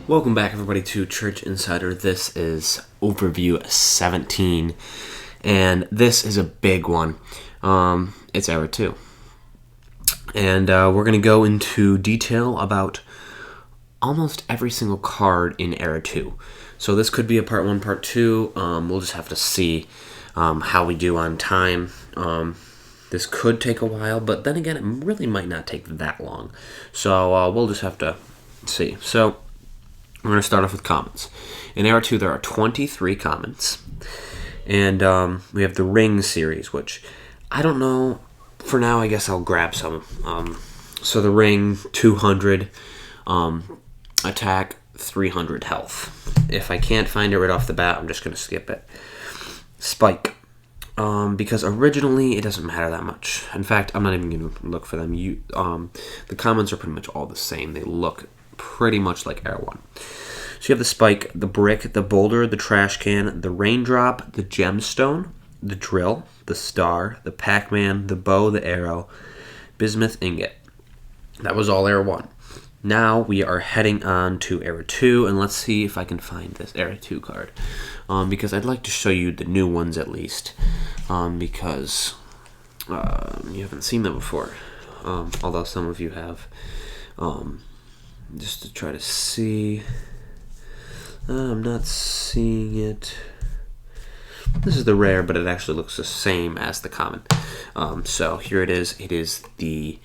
Welcome back, everybody, to Church Insider. This is Overview 17, and this is a big one. It's Era 2. And we're going to go into detail about almost every single card in Era 2. So this could be a Part 1, Part 2. We'll just have to see how we do on time. This could take a while, but then again, it really might not take that long. So we'll just have to see. So we're going to start off with commons. In Era 2, there are 23 commons. And we have the Ring series, which I don't know. For now, I guess I'll grab some. So the Ring, 200 attack, 300 health. If I can't find it right off the bat, I'm just going to skip it. Spike. Because originally, it doesn't matter that much. In fact, I'm not even going to look for them. The commons are pretty much all the same. They look pretty much like Era 1. So you have the Spike, the Brick, the Boulder, the Trash Can, the Raindrop, the Gemstone, the Drill, the Star, the Pac-Man, the Bow, the Arrow, Bismuth Ingot. That was all Era 1. Now we are heading on to Era 2, and let's see if I can find this Era 2 card. Because I'd like to show you the new ones at least, because you haven't seen them before, although some of you have. Just to try to see. I'm not seeing it. This is the rare, but it actually looks the same as the common. So here it is. It is the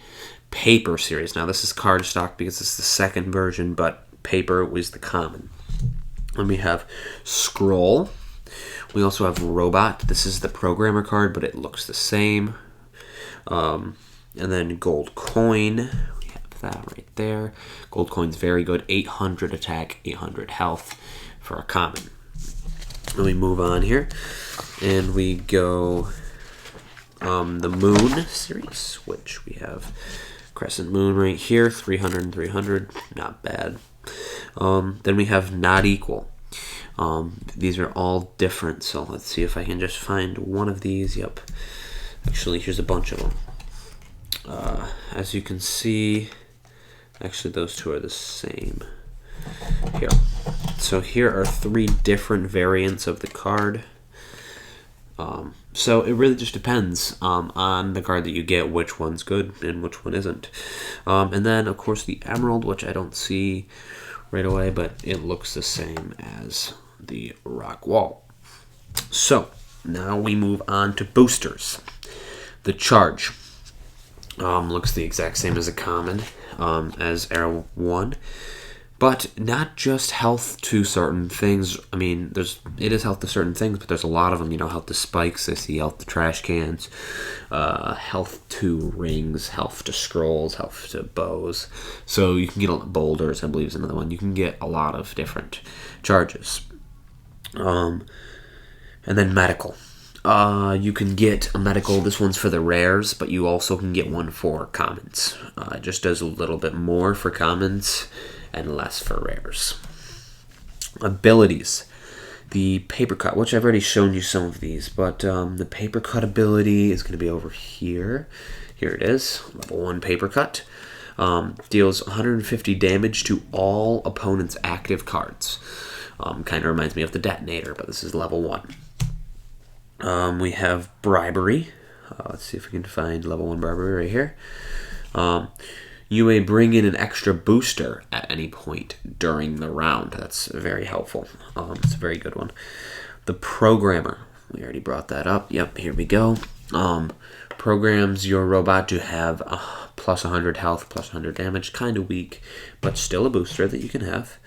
Paper series. Now this is cardstock because it's the second version, but Paper was the common. Then we have Scroll. We also have Robot. This is the programmer card, but it looks the same. And then Gold Coin. That right there. Gold Coin's very good. 800 attack, 800 health for a common. Then we move on here, and we go the Moon series, which we have Crescent Moon right here, 300 and 300, not bad. Then we have Not Equal. These are all different, so let's see if I can just find one of these. Yep. Actually, here's a bunch of them. As you can see, actually, those two are the same. Here. So here are 3 different variants of the card. So it really just depends on the card that you get, which one's good and which one isn't. And then, of course, the Emerald, which I don't see right away, but it looks the same as the Rock Wall. So now we move on to boosters. The Charge. Looks the exact same as a common, as Era 1, but not just health to certain things. I mean, it is health to certain things, but there's a lot of them. Health to spikes. I see health to trash cans, health to rings, health to scrolls, health to bows. So you can get boulders, I believe is another one. You can get a lot of different charges. And then medical. You can get a medical. This one's for the rares, but you also can get one for commons. It just does a little bit more for commons and less for rares. Abilities. The Paper Cut, which I've already shown you some of these, but the Paper Cut ability is going to be over here. Here it is, level 1 Paper Cut. Deals 150 damage to all opponents' active cards. Kind of reminds me of the Detonator, but this is level 1. We have Bribery. Let's see if we can find level 1 Bribery right here. You may bring in an extra booster at any point during the round. That's very helpful. It's a very good one. The Programmer. We already brought that up. Yep, here we go. Programs your robot to have plus 100 health, plus 100 damage. Kind of weak, but still a booster that you can have.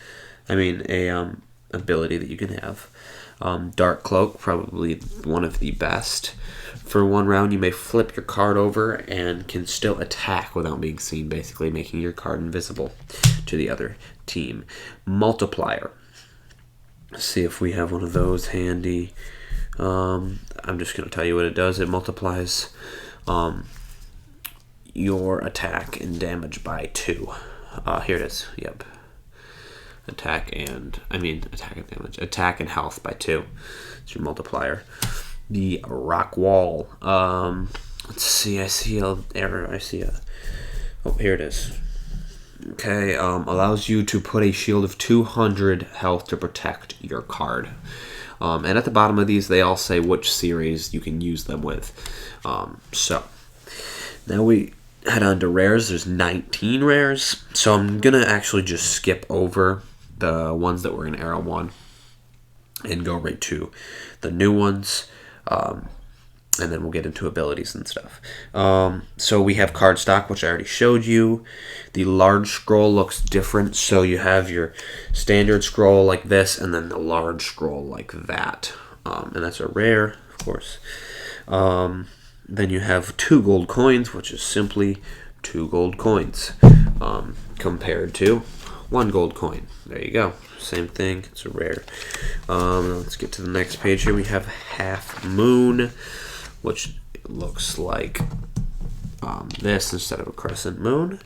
I mean, a ability that you can have. Dark Cloak, probably one of the best. For 1 round, you may flip your card over and can still attack without being seen, basically making your card invisible to the other team. Multiplier. Let's see if we have one of those handy. I'm just going to tell you what it does. It multiplies your attack and damage by 2. Here it is. Yep. Attack and damage. Attack and health by 2. It's your multiplier. The Rock Wall. Let's see. I see a error. Oh, here it is. Okay, allows you to put a shield of 200 health to protect your card. And at the bottom of these, they all say which series you can use them with. So, now we head on to rares. There's 19 rares. So I'm going to actually just skip over the ones that were in Era 1 and go right to the new ones. And then we'll get into abilities and stuff. So we have card stock, which I already showed you. The large scroll looks different. So you have your standard scroll like this, and then the large scroll like that. And that's a rare, of course. Then you have 2 gold coins, which is simply 2 gold coins, compared to 1 gold coin. There you go. Same thing. It's a rare. Let's get to the next page here. We have Half Moon, which looks like this instead of a crescent moon.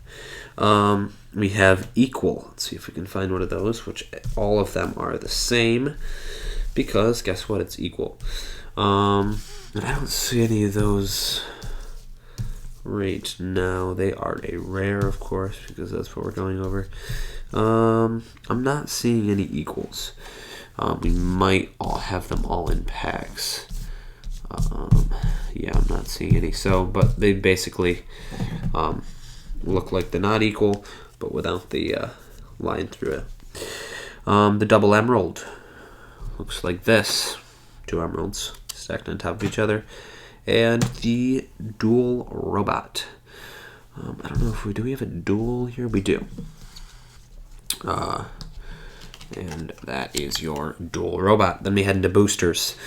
We have Equal. Let's see if we can find one of those, which all of them are the same, because guess what? It's equal. And I don't see any of those right now. They are a rare, of course, because that's what we're going over. I'm not seeing any equals. We might all have them all in packs. Yeah, I'm not seeing any. So, but they basically look like they're not equal, but without the line through it. The double emerald looks like this. 2 emeralds stacked on top of each other. And the dual robot. I don't know if do we have a dual here? We do. And that is your dual robot. Then we head into boosters.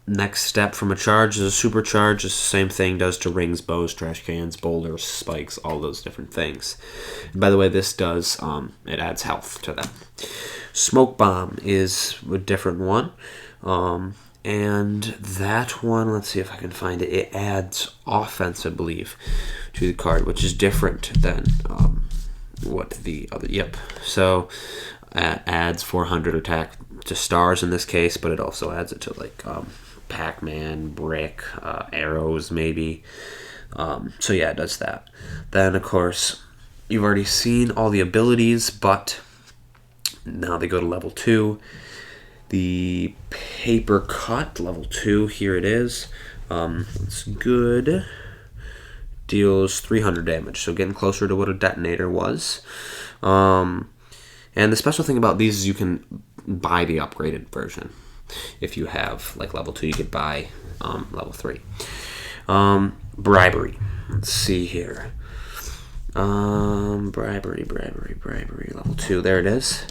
Next step from a charge is a supercharge. It's the same thing does to rings, bows, trash cans, boulders, spikes, all those different things. And by the way, this does, it adds health to them. Smoke bomb is a different one. And that one, let's see if I can find it. It adds offense, I believe, to the card, which is different than what the other. Yep. So adds 400 attack to stars in this case, but it also adds it to like Pac-Man, brick, arrows maybe. So yeah, it does that. Then of course you've already seen all the abilities, but now they go to level 2. The paper cut, level 2, here it is. It's good. Deals 300 damage, so getting closer to what a detonator was. And the special thing about these is you can buy the upgraded version. If you have like level 2, you could buy level 3. Bribery. Let's see here. Bribery, level 2. There it is.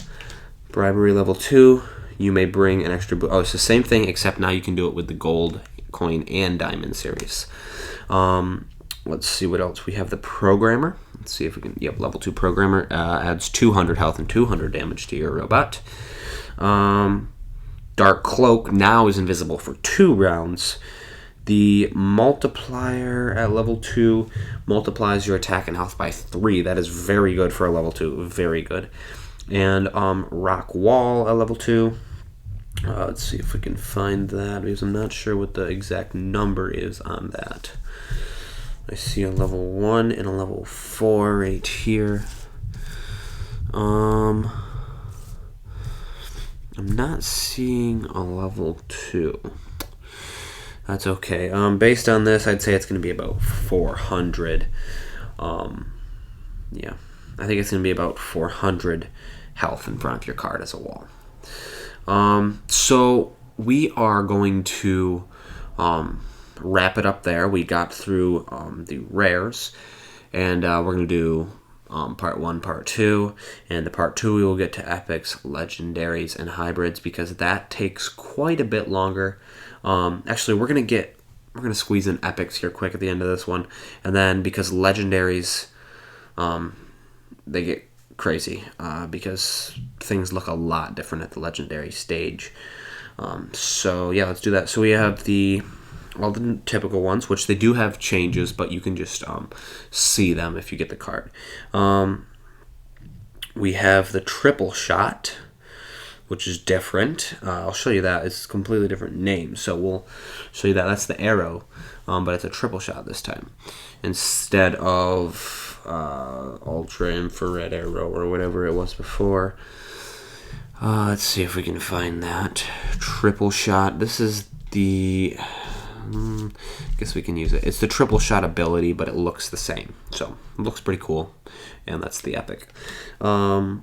Bribery, level 2. You may bring an extra... Oh, it's the same thing, except now you can do it with the gold coin and diamond series. Let's see what else. We have the programmer. Let's see if we can... Yep, level 2 programmer. Adds 200 health and 200 damage to your robot. Dark Cloak now is invisible for 2 rounds. The multiplier at level 2 multiplies your attack and health by 3. That is very good for a level 2. Very good. And Rock Wall at level 2. Let's see if we can find that, because I'm not sure what the exact number is on that. I see a level 1 and a level 4 right here. I'm not seeing a level 2. That's okay. Based on this, I'd say it's going to be about 400. Yeah, I think it's going to be about 400 health in front of your card as a wall. So we are going to wrap it up there. We got through the rares, and we're going to do part 1, part 2, and the part 2 we will get to epics, legendaries, and hybrids, because that takes quite a bit longer. Actually, we're going to squeeze in epics here quick at the end of this one, and then because legendaries, they get crazy because things look a lot different at the legendary stage. So yeah, let's do that. So we have all the typical ones, which they do have changes, but you can just see them if you get the card. We have the triple shot, which is different. I'll show you that. It's a completely different name, so we'll show you that. That's the arrow, but it's a triple shot this time instead of ultra infrared arrow or whatever it was before. Let's see if we can find that. Triple shot. This is the... I guess we can use it. It's the triple shot ability, but it looks the same. So, it looks pretty cool. And that's the epic. Then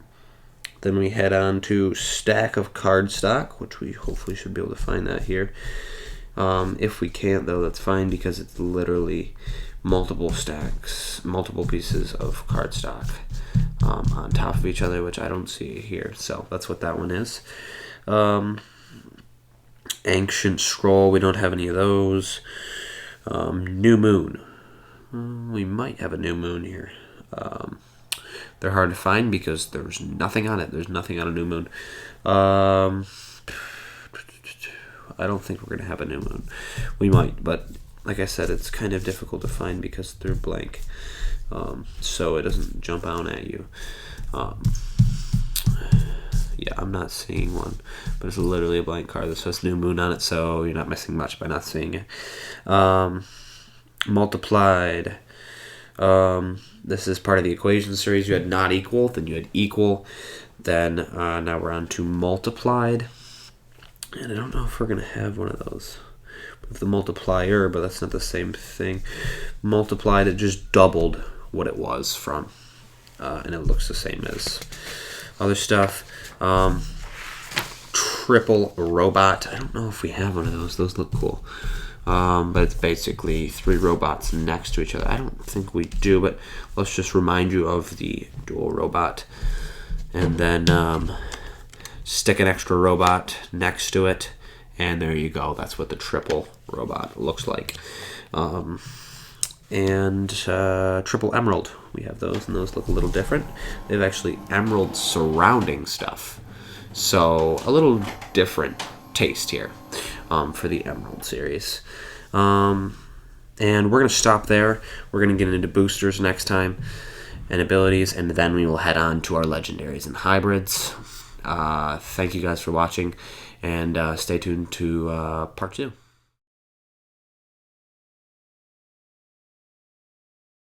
we head on to stack of cardstock, which we hopefully should be able to find that here. If we can't, though, that's fine because it's literally multiple stacks, multiple pieces of cardstock on top of each other, which I don't see here. So that's what that one is. Ancient Scroll, we don't have any of those. New Moon. We might have a New Moon here. They're hard to find because there's nothing on it. There's nothing on a New Moon. I don't think we're going to have a New Moon. We might, but like I said, it's kind of difficult to find because they're blank. So it doesn't jump out at you. Yeah, I'm not seeing one, but it's literally a blank card that says New Moon on it, so you're not missing much by not seeing it. Multiplied. This is part of the equation series. You had not equal, then you had equal, then now we're on to multiplied. And I don't know if we're going to have one of those. We have the multiplier, but that's not the same thing. Multiplied, it just doubled what it was from. And it looks the same as other stuff. Triple robot. I don't know if we have one of those. Those look cool. But it's basically 3 robots next to each other. I don't think we do, but let's just remind you of the dual robot. And then stick an extra robot next to it, and there you go. That's what the triple robot looks like. And triple emerald. We have those, and those look a little different. They have actually emerald surrounding stuff. So a little different taste here for the emerald series. And we're going to stop there. We're going to get into boosters next time and abilities, and then we will head on to our legendaries and hybrids. Thank you guys for watching, and stay tuned to part 2.